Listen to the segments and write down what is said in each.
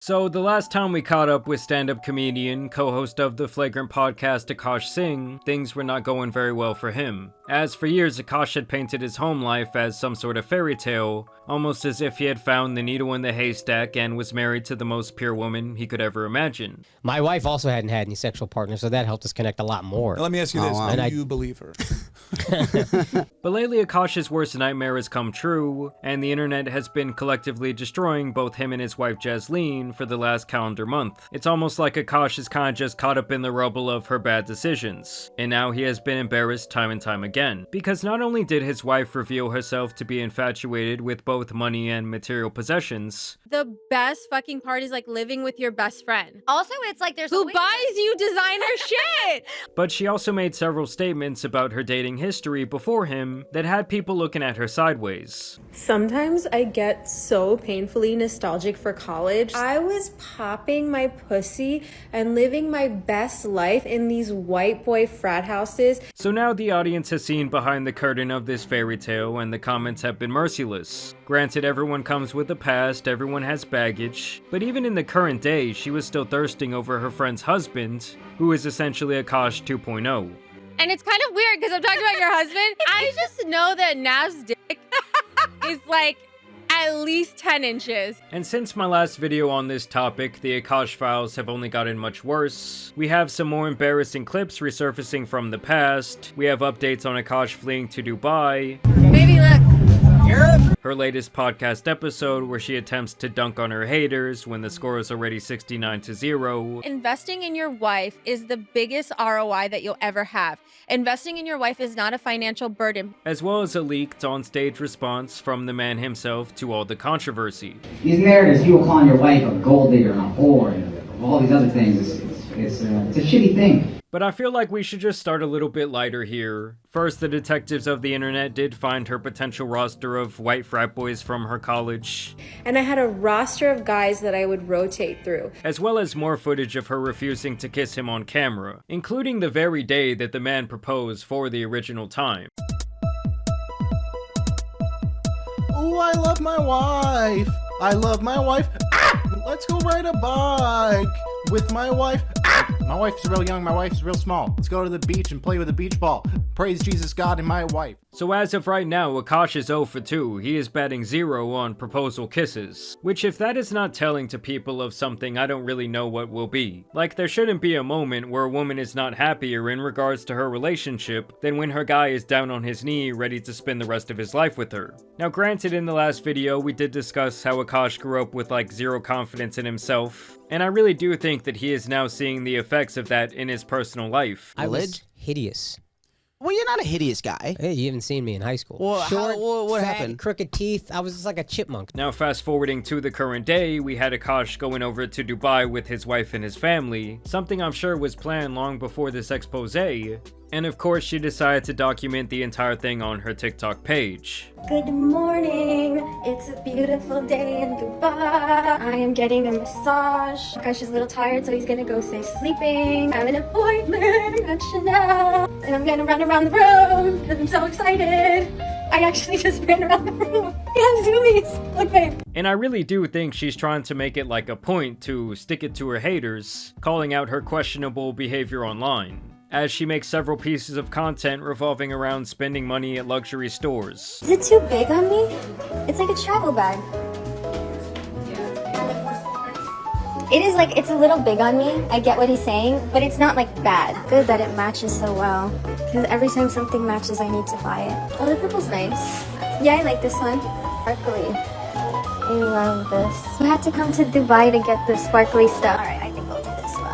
So, the last time we caught up with stand-up comedian, co-host of the Flagrant podcast Akaash Singh, things were not going very well for him. As for years, Akaash had painted his home life as some sort of fairy tale, almost as if he had found the needle in the haystack and was married to the most pure woman he could ever imagine. My wife also hadn't had any sexual partners, so that helped us connect a lot more. Now, let me ask you this, do you believe her? But lately, Akaash's worst nightmare has come true, and the internet has been collectively destroying both him and his wife Jasleen for the last calendar month. It's almost like Akaash is kinda just caught up in the rubble of her bad decisions, and now he has been embarrassed time and time again. Because not only did his wife reveal herself to be infatuated with both money and material possessions, the best fucking part is like living with your best friend. Also, it's like there's who buys you designer shit. But she also made several statements about her dating history before him that had people looking at her sideways. Sometimes I get so painfully nostalgic for college. I was popping my pussy and living my best life in these white boy frat houses. So now the audience has seen behind the curtain of this fairy tale, and the comments have been merciless. Granted, everyone comes with a past, everyone has baggage, but even in the current day, she was still thirsting over her friend's husband, who is essentially Akaash 2.0. And it's kind of weird because I'm talking about your husband. I just know that Nav's dick is like at least 10 inches. And since my last video on this topic, the Akaash files have only gotten much worse. We have some more embarrassing clips resurfacing from the past. We have updates on Akaash fleeing to Dubai. Baby, look. Her latest podcast episode where she attempts to dunk on her haters when the score is already 69-0. Investing in your wife is the biggest ROI that you'll ever have. Investing in your wife is not a financial burden. As well as a leaked on-stage response from the man himself to all the controversy. These narratives, people calling your wife a gold digger and a whore and all these other things, it's a shitty thing. But I feel like we should just start a little bit lighter here. First, the detectives of the internet did find her potential roster of white frat boys from her college. And I had a roster of guys that I would rotate through. As well as more footage of her refusing to kiss him on camera, including the very day that the man proposed for the original time. Oh, I love my wife. I love my wife. Ah! Let's go ride a bike with my wife. Ah! My wife's real young, my wife's real small. Let's go to the beach and play with a beach ball. Praise Jesus God and my wife. So as of right now, Akaash is 0 for 2. He is batting 0 on proposal kisses. Which, if that is not telling to people of something, I don't really know what will be. Like, there shouldn't be a moment where a woman is not happier in regards to her relationship than when her guy is down on his knee ready to spend the rest of his life with her. Now granted, in the last video, we did discuss how Akaash grew up with like 0 confidence in himself. And I really do think that he is now seeing the effects of that in his personal life. I was hideous. Well, you're not a hideous guy. Hey, you haven't seen me in high school. Well, Short, what fat, happened? Crooked teeth. I was just like a chipmunk. Now fast forwarding to the current day, we had Akaash going over to Dubai with his wife and his family, something I'm sure was planned long before this expose. And of course, she decided to document the entire thing on her TikTok page. Good morning. It's a beautiful day in Dubai. I am getting a massage. Akaash is a little tired, so he's gonna go stay sleeping. I have an appointment at Chanel, and I'm gonna run around the room because I'm so excited. I actually just ran around the room. We have zoomies. Look, babe. And I really do think she's trying to make it like a point to stick it to her haters, calling out her questionable behavior online, as she makes several pieces of content revolving around spending money at luxury stores. Is it too big on me? It's like a travel bag. It is like, it's a little big on me. I get what he's saying, but it's not like bad. Good that it matches so well. Because every time something matches, I need to buy it. Oh, the purple's nice. Yeah, I like this one. Sparkly. I love this. You had to come to Dubai to get the sparkly stuff. Alright, I think I'll do this one.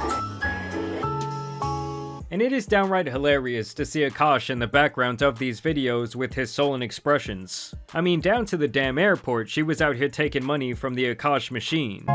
And it is downright hilarious to see Akaash in the background of these videos with his sullen expressions. I mean, down to the damn airport, she was out here taking money from the Akaash machine.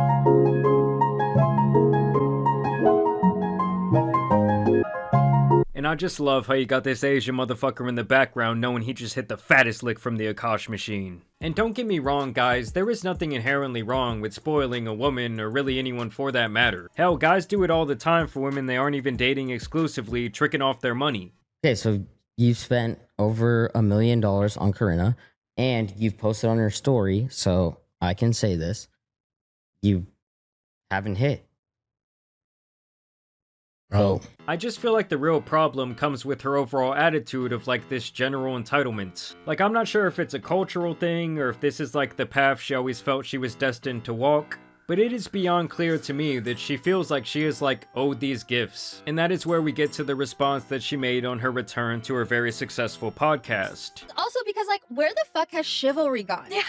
And I just love how you got this Asian motherfucker in the background knowing he just hit the fattest lick from the Akaash machine. And don't get me wrong guys, there is nothing inherently wrong with spoiling a woman, or really anyone for that matter. Hell, guys do it all the time for women they aren't even dating exclusively, tricking off their money. Okay, so you've spent over $1 million on Corinna, and you've posted on her story, so I can say this. You haven't hit. Bro. I just feel like the real problem comes with her overall attitude of like this general entitlement. Like, I'm not sure if it's a cultural thing or if this is like the path she always felt she was destined to walk, but it is beyond clear to me that she feels like she is like owed these gifts. And that is where we get to the response that she made on her return to her very successful podcast. Also because like, where the fuck has chivalry gone? Yeah,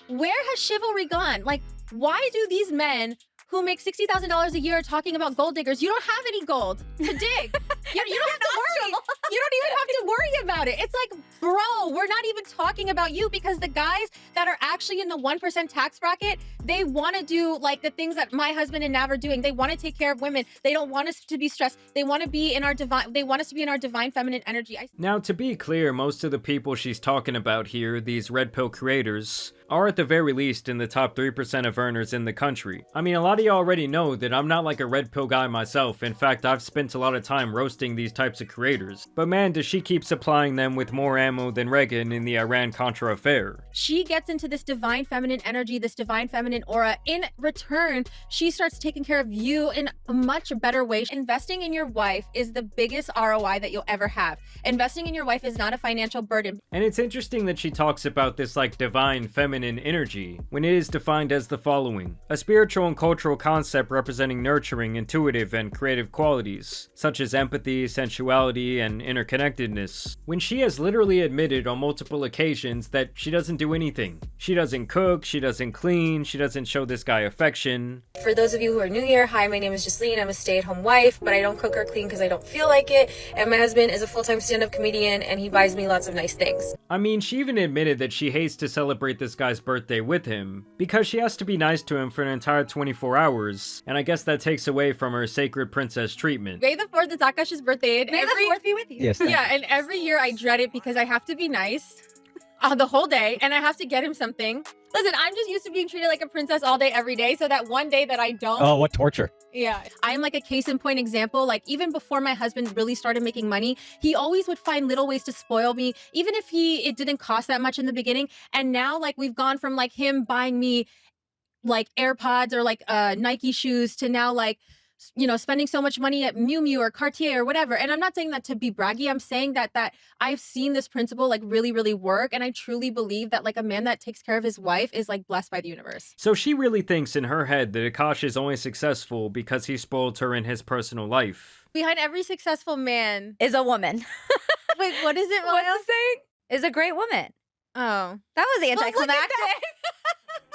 where has chivalry gone? Like, why do these men who make $60,000 a year talking about gold diggers, you don't have any gold to dig. You don't have to worry. You don't even have to worry about it. It's like, bro, we're not even talking about you, because the guys that are actually in the 1% tax bracket, they want to do like the things that my husband and Nav are doing. They want to take care of women. They don't want us to be stressed. They want to be in our divine feminine energy. Now, to be clear, most of the people she's talking about here, these red pill creators, are at the very least in the top 3% of earners in the country. I mean, a lot of you already know that I'm not like a red pill guy myself. In fact, I've spent a lot of time roasting these types of creators. But man, does she keep supplying them with more ammo than Reagan in the Iran-Contra affair. She gets into this divine feminine energy, this divine feminine aura. In return, she starts taking care of you in a much better way. Investing in your wife is the biggest ROI that you'll ever have. Investing in your wife is not a financial burden. And it's interesting that she talks about this like divine feminine energy when it is defined as the following: a spiritual and cultural concept representing nurturing, intuitive, and creative qualities, such as empathy, sensuality, and interconnectedness, when she has literally admitted on multiple occasions that she doesn't do anything. She doesn't cook, she doesn't clean, she doesn't show this guy affection. For those of you who are new here, hi, my name is Jasleen. I'm a stay-at-home wife, but I don't cook or clean because I don't feel like it. And my husband is a full-time stand-up comedian, and he buys me lots of nice things. I mean, she even admitted that she hates to celebrate this guy's birthday with him because she has to be nice to him for an entire 24 hours, and I guess that takes away from her sacred princess treatment. May the 4th is Akaash's birthday. May the 4th be with you. Yes. Yeah, and every year I dread it because I have to be nice the whole day, and I have to get him something. Listen, I'm just used to being treated like a princess all day, every day, so that one day that I don't. Oh, what torture. Yeah. I'm like a case in point example. Like, even before my husband really started making money, he always would find little ways to spoil me, even if it didn't cost that much in the beginning. And now, like, we've gone from like him buying me like AirPods or like Nike shoes to now like, you know, spending so much money at Miu Miu or Cartier or whatever. And I'm not saying that to be braggy. I'm saying that I've seen this principle like really, really work. And I truly believe that like a man that takes care of his wife is like blessed by the universe. So she really thinks in her head that Akaash is only successful because he spoiled her in his personal life. Behind every successful man is a woman. Wait, what is it? What's the saying? Is a great woman. Oh. That was anticlimactic.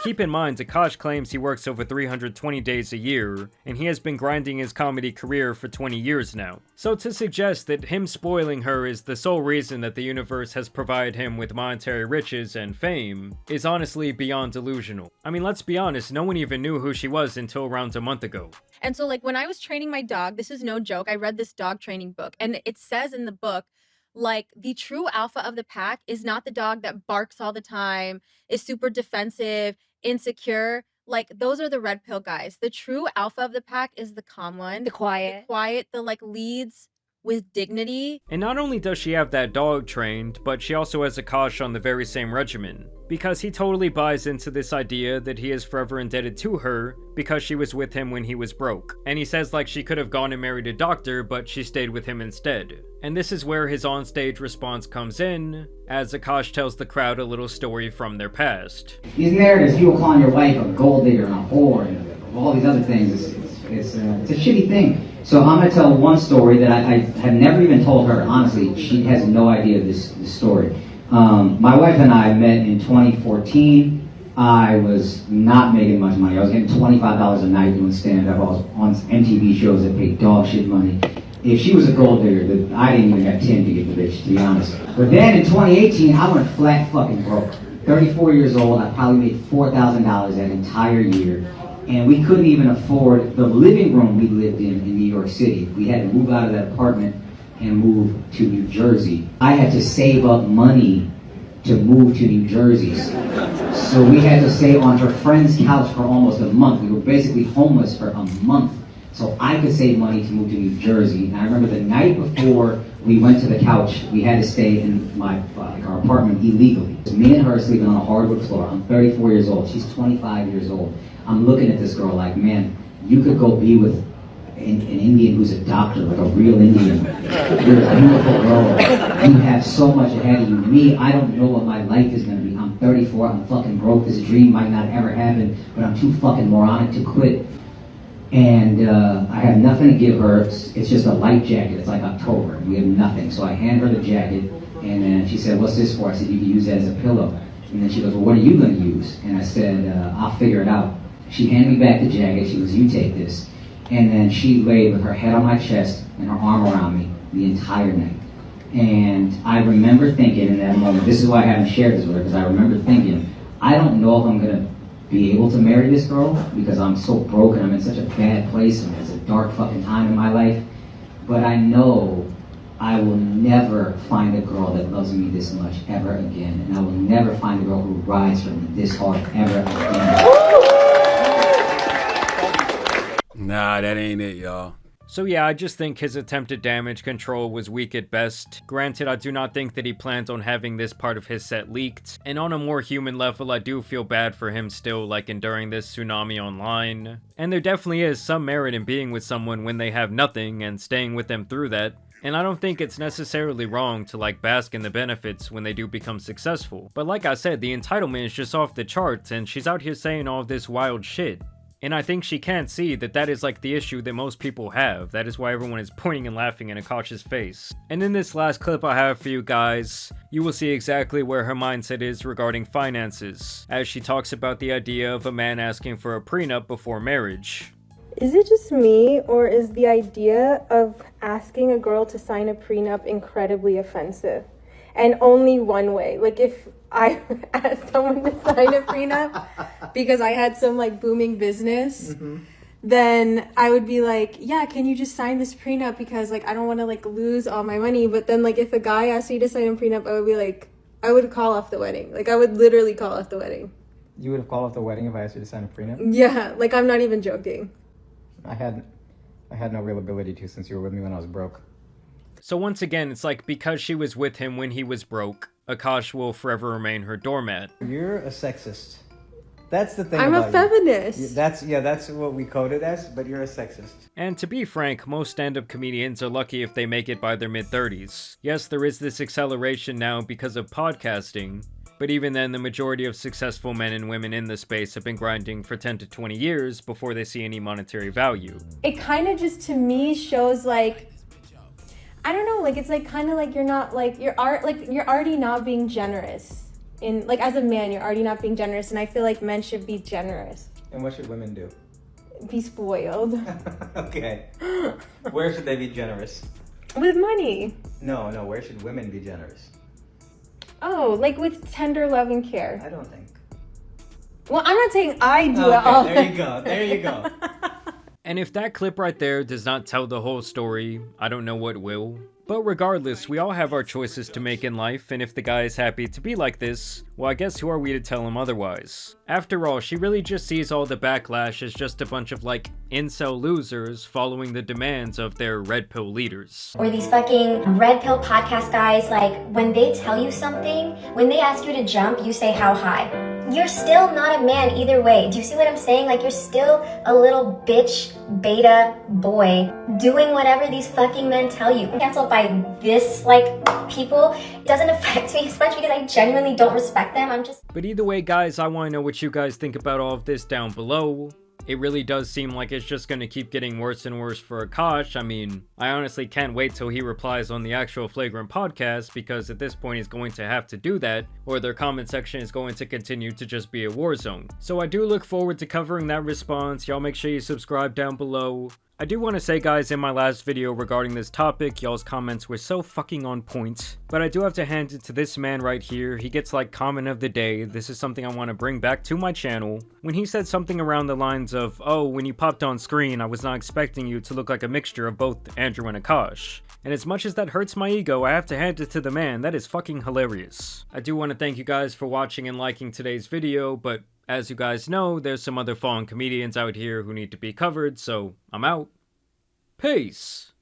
Keep in mind, Akaash claims he works over 320 days a year, and he has been grinding his comedy career for 20 years now. So to suggest that him spoiling her is the sole reason that the universe has provided him with monetary riches and fame is honestly beyond delusional. I mean, let's be honest, no one even knew who she was until around a month ago. And so like when I was training my dog, this is no joke, I read this dog training book, and it says in the book, like, the true alpha of the pack is not the dog that barks all the time, is super defensive, insecure. Like, those are the red pill guys. The true alpha of the pack is the calm one. The quiet. The like leads with dignity. And not only does she have that dog trained, but she also has Akaash on the very same regimen, because he totally buys into this idea that he is forever indebted to her because she was with him when he was broke. And he says like she could have gone and married a doctor, but she stayed with him instead. And this is where his onstage response comes in, as Akaash tells the crowd a little story from their past. These narratives, people calling your wife a gold digger and a whore and all these other things, it's a shitty thing. So I'm going to tell one story that I have never even told her. Honestly, she has no idea this story. My wife and I met in 2014. I was not making much money. I was getting $25 a night doing stand-up. I was on MTV shows that paid dog shit money. If she was a gold digger, I didn't even have 10 to get the bitch, to be honest. But then in 2018, I went flat fucking broke. 34 years old, I probably made $4,000 that entire year. And we couldn't even afford the living room we lived in New York City. We had to move out of that apartment and move to New Jersey. I had to save up money to move to New Jersey. So we had to stay on her friend's couch for almost a month. We were basically homeless for a month. So I could save money to move to New Jersey. And I remember the night before we went to the couch, we had to stay in our apartment illegally. Me and her sleeping on a hardwood floor. I'm 34 years old. She's 25 years old. I'm looking at this girl like, man, you could go be with an Indian who's a doctor, like a real Indian. You're a beautiful girl. You have so much ahead of you. Me, I don't know what my life is gonna be. I'm 34, I'm fucking broke. This dream might not ever happen, but I'm too fucking moronic to quit. And I have nothing to give her. It's just a light jacket. It's like October. We have nothing. So I hand her the jacket, and then she said, "What's this for?" I said, "You can use that as a pillow." And then she goes, "Well, what are you going to use?" And I said, "I'll figure it out." She handed me back the jacket. She goes, "You take this." And then she laid with her head on my chest and her arm around me the entire night. And I remember thinking in that moment, this is why I haven't shared this with her, because I remember thinking, I don't know if I'm going to be able to marry this girl because I'm so broken. I'm in such a bad place and it's a dark fucking time in my life. But I know I will never find a girl that loves me this much ever again. And I will never find a girl who rides for me this hard ever again. Nah, that ain't it, y'all. So yeah, I just think his attempted damage control was weak at best. Granted, I do not think that he plans on having this part of his set leaked. And on a more human level, I do feel bad for him still, like enduring this tsunami online. And there definitely is some merit in being with someone when they have nothing and staying with them through that. And I don't think it's necessarily wrong to like bask in the benefits when they do become successful. But like I said, the entitlement is just off the charts and she's out here saying all this wild shit. And I think she can't see that that is like the issue that most people have. That is why everyone is pointing and laughing in Akaash's face. And in this last clip I have for you guys, you will see exactly where her mindset is regarding finances, as she talks about the idea of a man asking for a prenup before marriage. Is it just me, or is the idea of asking a girl to sign a prenup incredibly offensive? And only one way. Like if I asked someone to sign a prenup because I had some like booming business, then I would be like, yeah, can you just sign this prenup because like I don't want to like lose all my money. But then like if a guy asked me to sign a prenup, I would be like, I would call off the wedding. Like I would literally call off the wedding. You would have called off the wedding if I asked you to sign a prenup? Yeah, like I'm not even joking. I had no real ability to, since you were with me when I was broke. So once again, it's like because she was with him when he was broke, Akaash will forever remain her doormat. You're a sexist. That's the thing. I'm a feminist. You. That's what we code it as, but you're a sexist. And to be frank, most stand-up comedians are lucky if they make it by their mid-30s. Yes, there is this acceleration now because of podcasting, but even then, the majority of successful men and women in the space have been grinding for 10 to 20 years before they see any monetary value. It kind of just, to me, shows like, I don't know, like it's like kind of like you're not like you're already not being generous. In like as a man, you're already not being generous, and I feel like men should be generous. And what should women do? Be spoiled. Okay. Where should they be generous? With money. No, where should women be generous? Oh, like with tender love and care. I don't think. Well, I'm not saying I do it all. There you go. And if that clip right there does not tell the whole story, I don't know what will. But regardless, we all have our choices to make in life, and if the guy is happy to be like this, well, I guess who are we to tell him otherwise? After all, she really just sees all the backlash as just a bunch of like incel losers following the demands of their red pill leaders. Or these fucking red pill podcast guys, like when they tell you something, when they ask you to jump, you say how high. You're still not a man either way. Do you see what I'm saying? Like you're still a little bitch beta boy doing whatever these fucking men tell you. Canceled by this like people. It doesn't affect me as much because I genuinely don't respect them. I'm just... But either way, guys, I want to know what you guys think about all of this down below. It really does seem like it's just going to keep getting worse and worse for Akaash. I mean, I honestly can't wait till he replies on the actual Flagrant podcast, because at this point he's going to have to do that, or their comment section is going to continue to just be a war zone. So I do look forward to covering that response. Y'all make sure you subscribe down below. I do want to say, guys, in my last video regarding this topic, y'all's comments were so fucking on point. But I do have to hand it to this man right here. He gets like comment of the day. This is something I want to bring back to my channel. When he said something around the lines of, oh, when you popped on screen, I was not expecting you to look like a mixture of both Andrew and Akaash. And as much as that hurts my ego, I have to hand it to the man. That is fucking hilarious. I do want to thank you guys for watching and liking today's video, but as you guys know, there's some other fallen comedians out here who need to be covered, so I'm out. Peace!